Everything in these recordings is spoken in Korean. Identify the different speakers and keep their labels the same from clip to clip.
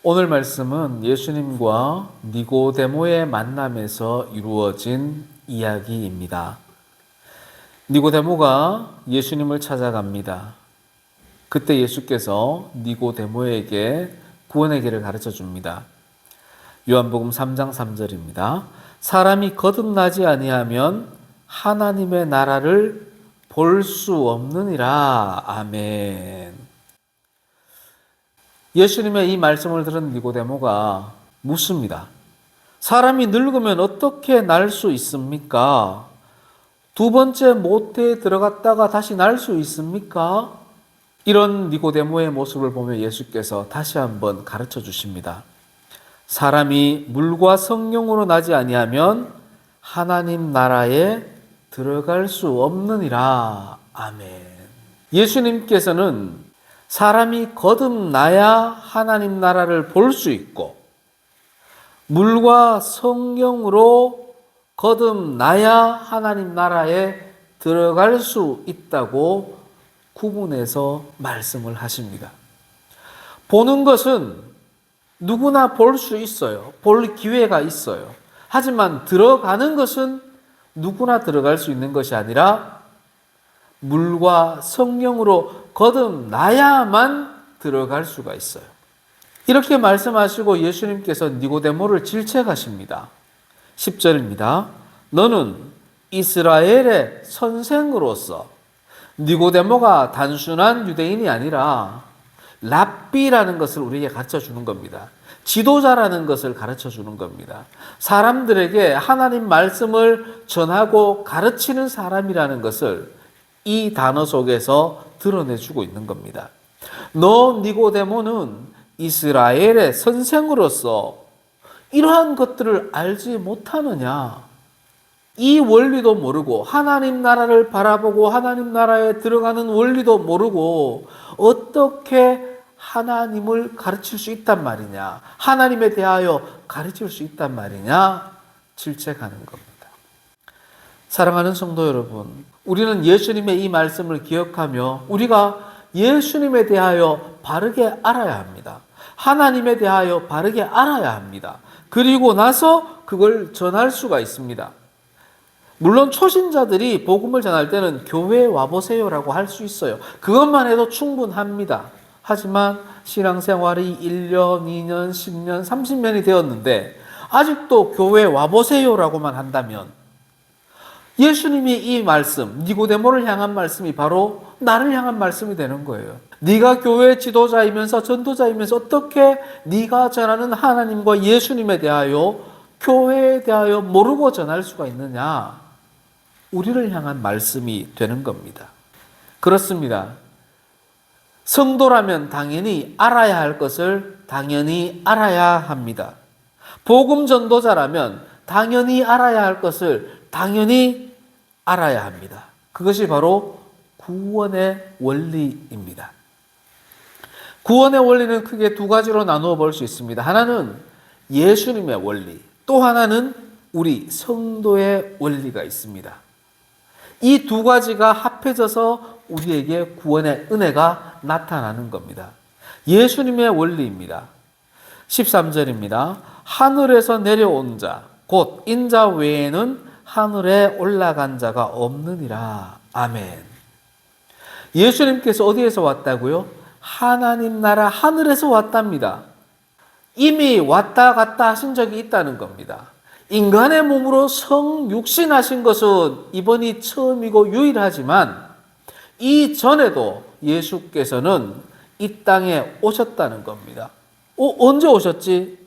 Speaker 1: 오늘 말씀은 예수님과 니고데모의 만남에서 이루어진 이야기입니다. 니고데모가 예수님을 찾아갑니다. 그때 예수께서 니고데모에게 구원의 길을 가르쳐 줍니다. 요한복음 3장 3절입니다. 사람이 거듭나지 아니하면 하나님의 나라를 볼 수 없느니라. 아멘. 예수님의 이 말씀을 들은 니고데모가 묻습니다. 사람이 늙으면 어떻게 날 수 있습니까? 두 번째 모태에 들어갔다가 다시 날 수 있습니까? 이런 니고데모의 모습을 보며 예수께서 다시 한번 가르쳐 주십니다. 사람이 물과 성령으로 나지 아니하면 하나님 나라에 들어갈 수 없느니라. 아멘. 예수님께서는 사람이 거듭나야 하나님 나라를 볼 수 있고 물과 성령으로 거듭나야 하나님 나라에 들어갈 수 있다고 구분해서 말씀을 하십니다. 보는 것은 누구나 볼 수 있어요. 볼 기회가 있어요. 하지만 들어가는 것은 누구나 들어갈 수 있는 것이 아니라 물과 성령으로 거듭나야만 들어갈 수가 있어요. 이렇게 말씀하시고 예수님께서 니고데모를 질책하십니다. 10절입니다. 너는 이스라엘의 선생으로서, 니고데모가 단순한 유대인이 아니라 랍비라는 것을 우리에게 가르쳐 주는 겁니다. 지도자라는 것을 가르쳐 주는 겁니다. 사람들에게 하나님 말씀을 전하고 가르치는 사람이라는 것을 이 단어 속에서 드러내주고 있는 겁니다. 너 니고데모는 이스라엘의 선생으로서 이러한 것들을 알지 못하느냐? 이 원리도 모르고 하나님 나라를 바라보고 하나님 나라에 들어가는 원리도 모르고 어떻게 하나님을 가르칠 수 있단 말이냐? 하나님에 대하여 가르칠 수 있단 말이냐? 질책하는 겁니다. 사랑하는 성도 여러분, 우리는 예수님의 이 말씀을 기억하며 우리가 예수님에 대하여 바르게 알아야 합니다. 하나님에 대하여 바르게 알아야 합니다. 그리고 나서 그걸 전할 수가 있습니다. 물론 초신자들이 복음을 전할 때는 교회에 와보세요라고 할 수 있어요. 그것만 해도 충분합니다. 하지만 신앙생활이 1년, 2년, 10년, 30년이 되었는데 아직도 교회에 와보세요라고만 한다면 예수님이 이 말씀, 니고데모를 향한 말씀이 바로 나를 향한 말씀이 되는 거예요. 네가 교회 지도자이면서 전도자이면서 어떻게 네가 전하는 하나님과 예수님에 대하여 교회에 대하여 모르고 전할 수가 있느냐? 우리를 향한 말씀이 되는 겁니다. 그렇습니다. 성도라면 당연히 알아야 할 것을 당연히 알아야 합니다. 복음 전도자라면 당연히 알아야 할 것을 당연히 알아야 합니다. 그것이 바로 구원의 원리입니다. 구원의 원리는 크게 두 가지로 나누어 볼 수 있습니다. 하나는 예수님의 원리, 또 하나는 우리 성도의 원리가 있습니다. 이 두 가지가 합해져서 우리에게 구원의 은혜가 나타나는 겁니다. 예수님의 원리입니다. 13절입니다. 하늘에서 내려온 자, 곧 인자 외에는 하늘에 올라간 자가 없느니라. 아멘. 예수님께서 어디에서 왔다고요? 하나님 나라 하늘에서 왔답니다. 이미 왔다 갔다 하신 적이 있다는 겁니다. 인간의 몸으로 성육신하신 것은 이번이 처음이고 유일하지만 이전에도 예수께서는 이 땅에 오셨다는 겁니다. 언제 오셨지?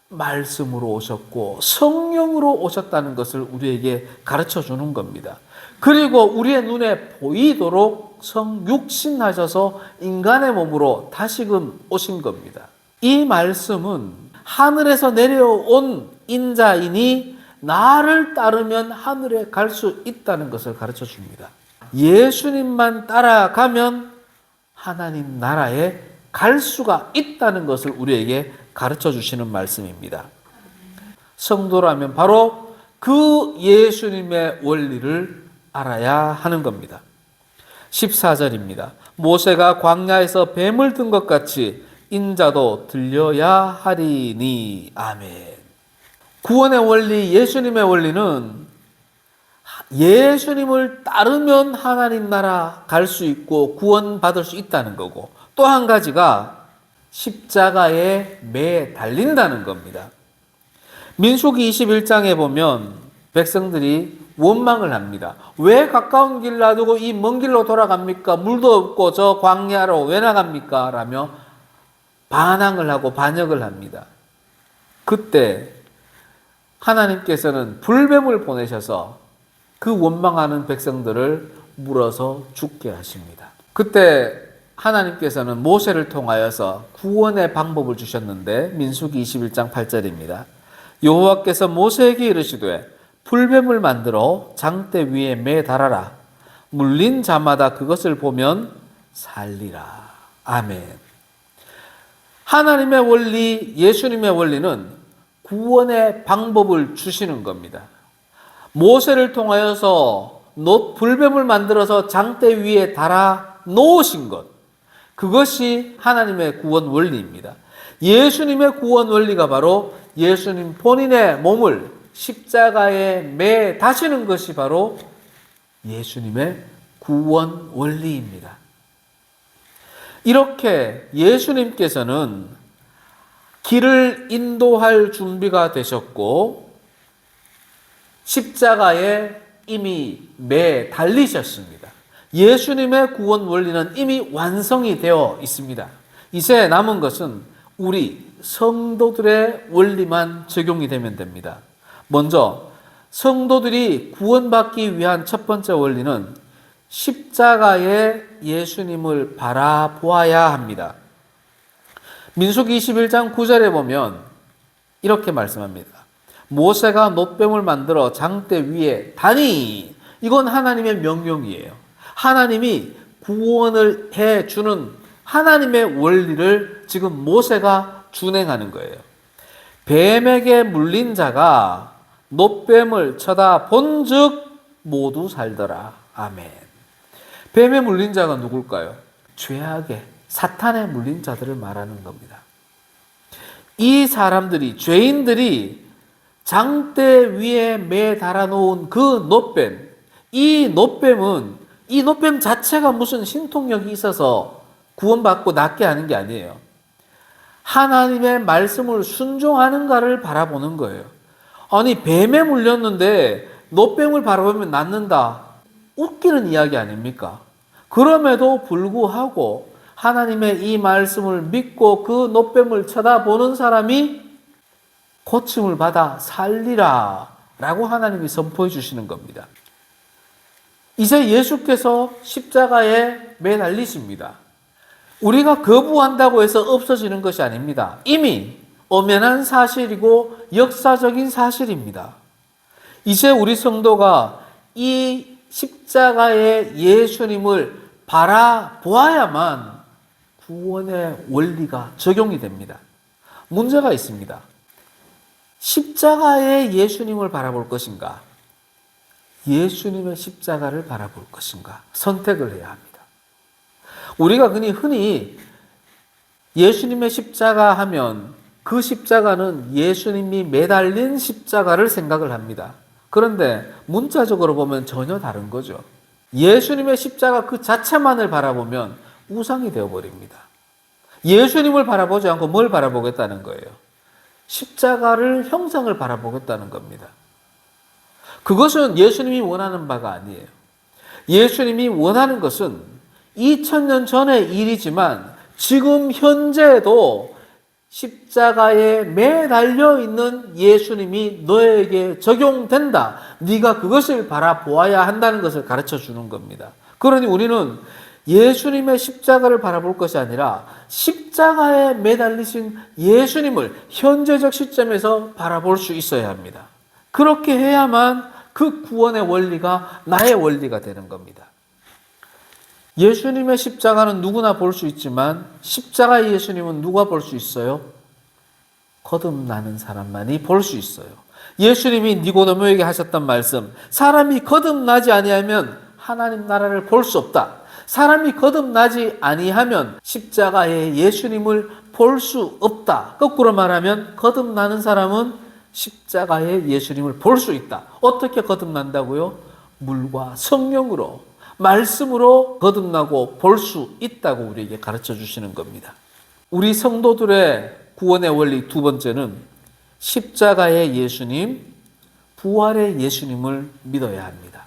Speaker 1: 말씀으로 오셨고 성령으로 오셨다는 것을 우리에게 가르쳐 주는 겁니다. 그리고 우리의 눈에 보이도록 성육신하셔서 인간의 몸으로 다시금 오신 겁니다. 이 말씀은 하늘에서 내려온 인자이니 나를 따르면 하늘에 갈 수 있다는 것을 가르쳐 줍니다. 예수님만 따라가면 하나님 나라에 갈 수가 있다는 것을 우리에게 가르쳐 주시는 말씀입니다. 성도라면 바로 그 예수님의 원리를 알아야 하는 겁니다. 14절입니다. 모세가 광야에서 뱀을 든 것 같이 인자도 들려야 하리니. 아멘. 구원의 원리, 예수님의 원리는 예수님을 따르면 하나님 나라 갈 수 있고 구원받을 수 있다는 거고, 또 한 가지가 십자가에 매 달린다는 겁니다. 민수기 21장에 보면 백성들이 원망을 합니다. 왜 가까운 길 놔두고 이 먼 길로 돌아갑니까? 물도 없고 저 광야로 왜 나갑니까? 라며 반항을 하고 반역을 합니다. 그때 하나님께서는 불뱀을 보내셔서 그 원망하는 백성들을 물어서 죽게 하십니다. 그때 하나님께서는 모세를 통하여서 구원의 방법을 주셨는데 민수기 21장 8절입니다. 여호와께서 모세에게 이르시되 불뱀을 만들어 장대 위에 매달아라. 물린 자마다 그것을 보면 살리라. 아멘. 하나님의 원리, 예수님의 원리는 구원의 방법을 주시는 겁니다. 모세를 통하여서 불뱀을 만들어서 장대 위에 달아 놓으신 것, 그것이 하나님의 구원 원리입니다. 예수님의 구원 원리가 바로 예수님 본인의 몸을 십자가에 매 다시는 것이 바로 예수님의 구원 원리입니다. 이렇게 예수님께서는 길을 인도할 준비가 되셨고 십자가에 이미 매 달리셨습니다. 예수님의 구원 원리는 이미 완성이 되어 있습니다. 이제 남은 것은 우리 성도들의 원리만 적용이 되면 됩니다. 먼저 성도들이 구원받기 위한 첫 번째 원리는 십자가에 예수님을 바라보아야 합니다. 민수기 21장 9절에 보면 이렇게 말씀합니다. 모세가 놋뱀을 만들어 장대 위에 다니. 이건 하나님의 명령이에요. 하나님이 구원을 해주는 하나님의 원리를 지금 모세가 준행하는 거예요. 뱀에게 물린 자가 놋뱀을 쳐다본 즉 모두 살더라. 아멘. 뱀에 물린 자가 누굴까요? 죄악의 사탄에 물린 자들을 말하는 겁니다. 이 사람들이, 죄인들이 장대 위에 매달아 놓은 그 놋뱀, 이 놋뱀 자체가 무슨 신통력이 있어서 구원받고 낫게 하는 게 아니에요. 하나님의 말씀을 순종하는가를 바라보는 거예요. 아니, 뱀에 물렸는데 놋뱀을 바라보면 낫는다. 웃기는 이야기 아닙니까? 그럼에도 불구하고 하나님의 이 말씀을 믿고 그 놋뱀을 쳐다보는 사람이 고침을 받아 살리라 라고 하나님이 선포해 주시는 겁니다. 이제 예수께서 십자가에 매달리십니다. 우리가 거부한다고 해서 없어지는 것이 아닙니다. 이미 엄연한 사실이고 역사적인 사실입니다. 이제 우리 성도가 이 십자가의 예수님을 바라보아야만 구원의 원리가 적용이 됩니다. 문제가 있습니다. 십자가의 예수님을 바라볼 것인가? 예수님의 십자가를 바라볼 것인가? 선택을 해야 합니다. 우리가 흔히 예수님의 십자가 하면 그 십자가는 예수님이 매달린 십자가를 생각을 합니다. 그런데 문자적으로 보면 전혀 다른 거죠. 예수님의 십자가 그 자체만을 바라보면 우상이 되어버립니다. 예수님을 바라보지 않고 뭘 바라보겠다는 거예요? 십자가를 형상을 바라보겠다는 겁니다. 그것은 예수님이 원하는 바가 아니에요. 예수님이 원하는 것은 2000년 전의 일이지만 지금 현재도 십자가에 매달려 있는 예수님이 너에게 적용된다. 네가 그것을 바라보아야 한다는 것을 가르쳐 주는 겁니다. 그러니 우리는 예수님의 십자가를 바라볼 것이 아니라 십자가에 매달리신 예수님을 현재적 시점에서 바라볼 수 있어야 합니다. 그렇게 해야만 그 구원의 원리가 나의 원리가 되는 겁니다. 예수님의 십자가는 누구나 볼 수 있지만 십자가의 예수님은 누가 볼 수 있어요? 거듭나는 사람만이 볼 수 있어요. 예수님이 니고데모에게 하셨던 말씀, 사람이 거듭나지 아니하면 하나님 나라를 볼 수 없다. 사람이 거듭나지 아니하면 십자가의 예수님을 볼 수 없다. 거꾸로 말하면 거듭나는 사람은 십자가의 예수님을 볼 수 있다. 어떻게 거듭난다고요? 물과 성령으로, 말씀으로 거듭나고 볼 수 있다고 우리에게 가르쳐 주시는 겁니다. 우리 성도들의 구원의 원리 두 번째는 십자가의 예수님, 부활의 예수님을 믿어야 합니다.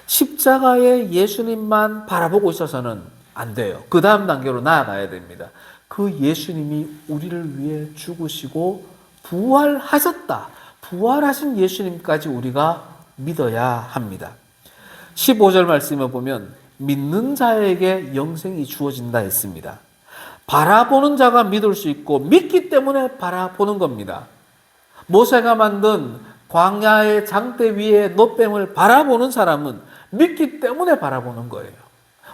Speaker 1: 십자가의 예수님만 바라보고 있어서는 안 돼요. 그 다음 단계로 나아가야 됩니다. 그 예수님이 우리를 위해 죽으시고 부활하셨다. 부활하신 예수님까지 우리가 믿어야 합니다. 15절 말씀을 보면 믿는 자에게 영생이 주어진다 했습니다. 바라보는 자가 믿을 수 있고 믿기 때문에 바라보는 겁니다. 모세가 만든 광야의 장대 위에 놋뱀을 바라보는 사람은 믿기 때문에 바라보는 거예요.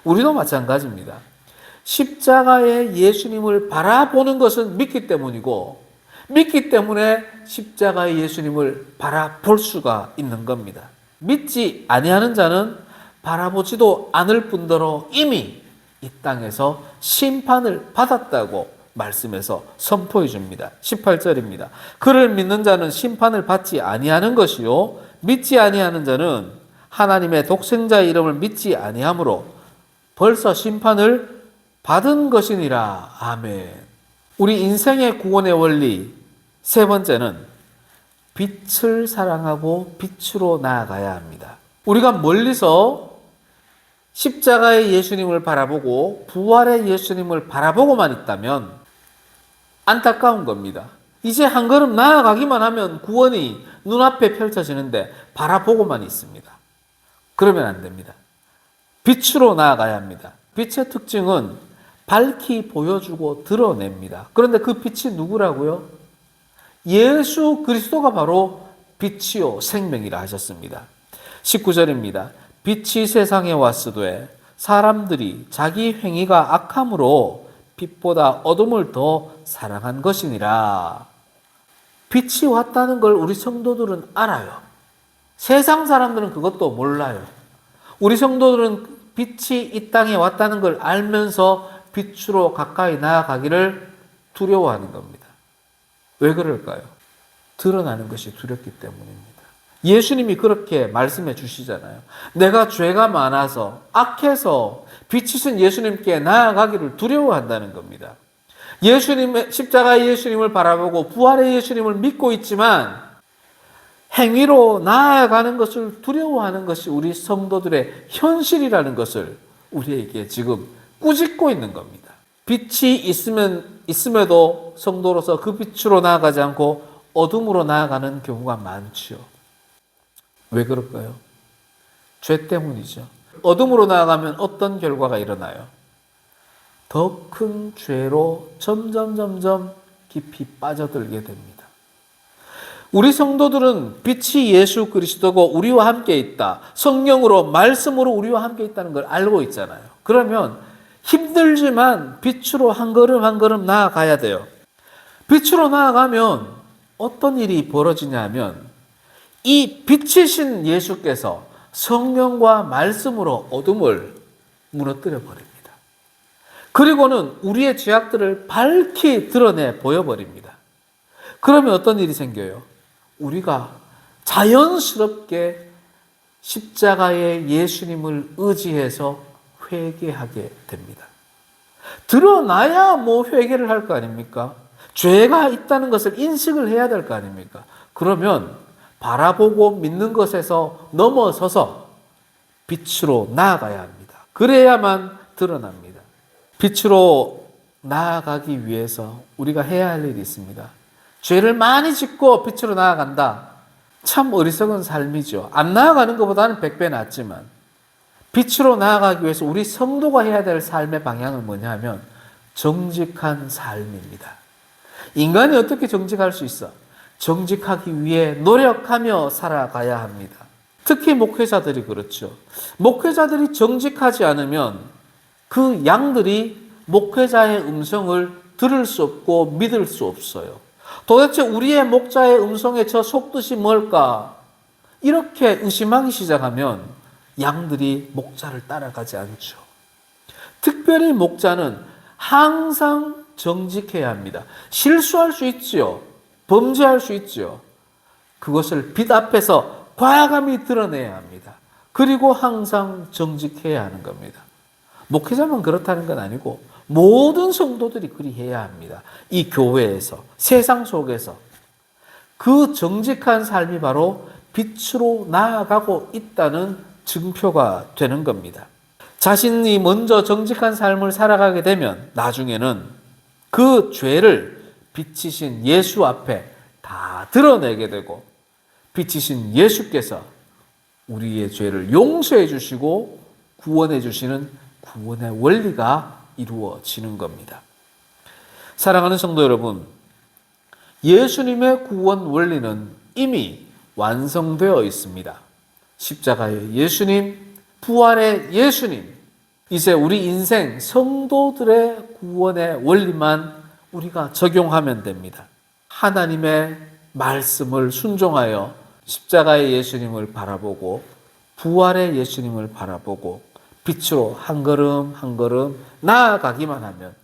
Speaker 1: 우리도 마찬가지입니다. 십자가의 예수님을 바라보는 것은 믿기 때문이고 믿기 때문에 십자가의 예수님을 바라볼 수가 있는 겁니다. 믿지 아니하는 자는 바라보지도 않을 뿐더러 이미 이 땅에서 심판을 받았다고 말씀에서 선포해 줍니다. 18절입니다. 그를 믿는 자는 심판을 받지 아니하는 것이요 믿지 아니하는 자는 하나님의 독생자의 이름을 믿지 아니하므로 벌써 심판을 받은 것이니라. 아멘. 우리 인생의 구원의 원리 세 번째는 빛을 사랑하고 빛으로 나아가야 합니다. 우리가 멀리서 십자가의 예수님을 바라보고 부활의 예수님을 바라보고만 있다면 안타까운 겁니다. 이제 한 걸음 나아가기만 하면 구원이 눈앞에 펼쳐지는데 바라보고만 있습니다. 그러면 안 됩니다. 빛으로 나아가야 합니다. 빛의 특징은 밝히 보여주고 드러냅니다. 그런데 그 빛이 누구라고요? 예수 그리스도가 바로 빛이요 생명이라 하셨습니다. 19절입니다. 빛이 세상에 왔으되 사람들이 자기 행위가 악함으로 빛보다 어둠을 더 사랑한 것이니라. 빛이 왔다는 걸 우리 성도들은 알아요. 세상 사람들은 그것도 몰라요. 우리 성도들은 빛이 이 땅에 왔다는 걸 알면서 빛으로 가까이 나아가기를 두려워하는 겁니다. 왜 그럴까요? 드러나는 것이 두렵기 때문입니다. 예수님이 그렇게 말씀해 주시잖아요. 내가 죄가 많아서 악해서 빛이신 예수님께 나아가기를 두려워한다는 겁니다. 예수님의 십자가의 예수님을 바라보고 부활의 예수님을 믿고 있지만 행위로 나아가는 것을 두려워하는 것이 우리 성도들의 현실이라는 것을 우리에게 지금 꾸짖고 있는 겁니다. 빛이 있음에도 성도로서 그 빛으로 나아가지 않고 어둠으로 나아가는 경우가 많지요. 왜 그럴까요? 죄 때문이죠. 어둠으로 나아가면 어떤 결과가 일어나요? 더 큰 죄로 점점 깊이 빠져들게 됩니다. 우리 성도들은 빛이 예수 그리스도고 우리와 함께 있다. 성령으로 말씀으로 우리와 함께 있다는 걸 알고 있잖아요. 그러면 힘들지만 빛으로 한 걸음 한 걸음 나아가야 돼요. 빛으로 나아가면 어떤 일이 벌어지냐면 이 빛이신 예수께서 성령과 말씀으로 어둠을 무너뜨려 버립니다. 그리고는 우리의 죄악들을 밝히 드러내 보여버립니다. 그러면 어떤 일이 생겨요? 우리가 자연스럽게 십자가의 예수님을 의지해서 회개하게 됩니다. 드러나야 뭐 회개를 할 거 아닙니까? 죄가 있다는 것을 인식을 해야 될 거 아닙니까? 그러면 바라보고 믿는 것에서 넘어서서 빛으로 나아가야 합니다. 그래야만 드러납니다. 빛으로 나아가기 위해서 우리가 해야 할 일이 있습니다. 죄를 많이 짓고 빛으로 나아간다. 참 어리석은 삶이죠. 안 나아가는 것보다는 100배 낫지만 빛으로 나아가기 위해서 우리 성도가 해야 될 삶의 방향은 뭐냐면 정직한 삶입니다. 인간이 어떻게 정직할 수 있어? 정직하기 위해 노력하며 살아가야 합니다. 특히 목회자들이 그렇죠. 목회자들이 정직하지 않으면 그 양들이 목회자의 음성을 들을 수 없고 믿을 수 없어요. 도대체 우리의 목자의 음성에 저 속뜻이 뭘까? 이렇게 의심하기 시작하면 양들이 목자를 따라가지 않죠. 특별히 목자는 항상 정직해야 합니다. 실수할 수 있지요. 범죄할 수 있지요. 그것을 빛 앞에서 과감히 드러내야 합니다. 그리고 항상 정직해야 하는 겁니다. 목회자만 그렇다는 건 아니고 모든 성도들이 그리해야 합니다. 이 교회에서, 세상 속에서 그 정직한 삶이 바로 빛으로 나아가고 있다는 증표가 되는 겁니다. 자신이 먼저 정직한 삶을 살아가게 되면 나중에는 그 죄를 빛이신 예수 앞에 다 드러내게 되고 빛이신 예수께서 우리의 죄를 용서해 주시고 구원해 주시는 구원의 원리가 이루어지는 겁니다. 사랑하는 성도 여러분, 예수님의 구원 원리는 이미 완성되어 있습니다. 십자가의 예수님, 부활의 예수님, 이제 우리 인생 성도들의 구원의 원리만 우리가 적용하면 됩니다. 하나님의 말씀을 순종하여 십자가의 예수님을 바라보고 부활의 예수님을 바라보고 빛으로 한 걸음 한 걸음 나아가기만 하면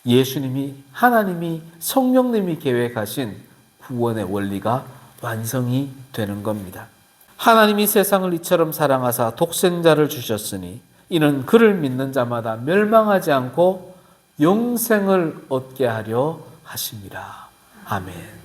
Speaker 1: 예수님이, 하나님이, 성령님이 계획하신 구원의 원리가 완성이 되는 겁니다. 하나님이 세상을 이처럼 사랑하사 독생자를 주셨으니 이는 그를 믿는 자마다 멸망하지 않고 영생을 얻게 하려 하심이라. 아멘.